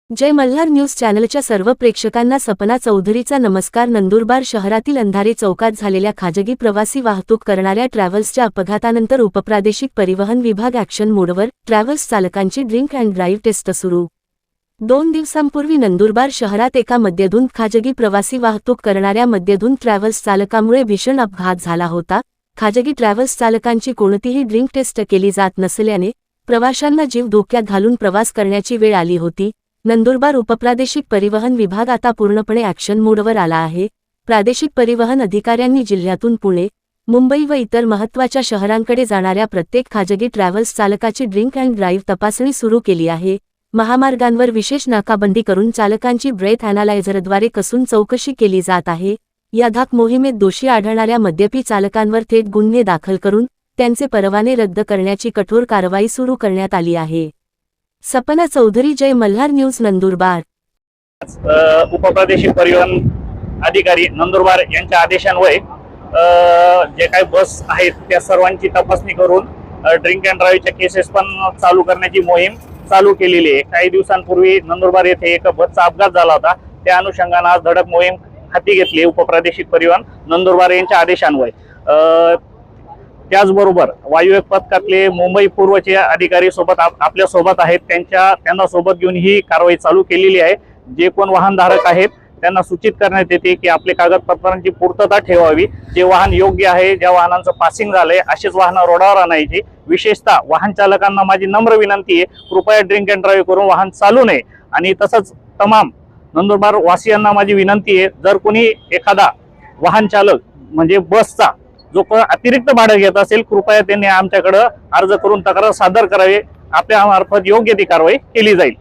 जय Malhar news चॅनलच्या सर्व प्रेक्षकांना सपना चौधरीचा नमस्कार। नंदुरबार शहरातील अंधारे चौकात झालेल्या खाजगी प्रवासी वाहतूक करणाऱ्या ट्रॅव्हल्सच्या अपघातानंतर उपप्रादेशिक परिवहन विभाग ॲक्शन मोडवर। ट्रॅव्हल्स चालकांची ड्रिंक अँड ड्राईव्ह टेस्ट सुरू। 2 दिवसांपूर्वी नंदुरबार शहरात एका मद्यधुंद खाजगी प्रवासी वाहतूक करणाऱ्या मद्यधुंद ट्रॅव्हल्स चालकामुळे भीषण अपघात झाला होता। खाजगी ट्रॅव्हल्स चालकांची कोणतीही ड्रिंक टेस्ट केली जात नसल्याने प्रवाशांना जीव धोक्यात घालून प्रवास करण्याची वेळ आली होती। नंदुरबार उपप्रादेशिक परिवहन विभाग आता पूर्णपणे ॲक्शन मोडवर आला आहे। प्रादेशिक परिवहन अधिकाऱ्यांनी जिल्ह्यातून पुणे, मुंबई व इतर महत्त्वाच्या शहरांकडे जाणाऱ्या प्रत्येक खाजगी ट्रॅव्हल्स चालकाची ड्रिंक अँड ड्राईव्ह तपासणी सुरू केली आहे। महामार्गांवर विशेष नाकाबंदी करून चालकांची ब्रेथ ॲनालायझरद्वारे कसून चौकशी केली जात आहे। या धाक मोहिमेत दोषी आढळणाऱ्या मद्यपी चालकांवर थेट गुन्हे दाखल करून त्यांचे परवाने रद्द करण्याची कठोर कारवाई सुरू करण्यात आली आहे। सपना चौधरी, जय मल्हार न्यूज, नंदुरबार। उपप्रादेशिक परिवहन अधिकारी नंदुरबार यांच्या आदेशान्वये जे काही बस आहेत त्या सर्वांची तपासणी करून ड्रिंक अँड ड्राईव्हच्या केसेस पण चालू करण्याची मोहीम चालू केलेली आहे। काही दिवसांपूर्वी नंदुरबार येथे एक बसचा अपघात झाला होता, त्या अनुषंगाने आज धडक मोहीम हाती घेतली उपप्रादेशिक परिवहन नंदुरबार यांच्या आदेशान्वये। त्याचबरोबर वायुवेग पथकातले मुंबई पूर्वचे अधिकारी सोबत आपल्या सोबत आहेत, त्यांना सोबत घेऊन ही कारवाई चालू केलेली आहे। जे कोण वाहनधारक आहेत त्यांना सूचित करण्यात येते की आपले कागदपत्रांची पूर्तता ठेवावी। जे वाहन योग्य आहे, ज्या वाहनांचं पासिंग झालंय अशीच वाहनं रोडावर आणायची। विशेषतः वाहन चालकांना माझी नम्र विनंती आहे, कृपया ड्रिंक अँड ड्राईव्ह करून वाहन चालू नये। आणि तसंच तमाम नंदुरबार वासियांना माझी विनंती आहे, जर कोणी एखादा वाहन चालक म्हणजे बसचा जो अतिरिक्त भाडं घेत असेल, कृपया त्यांनी आमच्याकडे अर्ज करून तक्रार सादर करावी। आपल्या मार्फत योग्य ती कारवाई केली जाईल।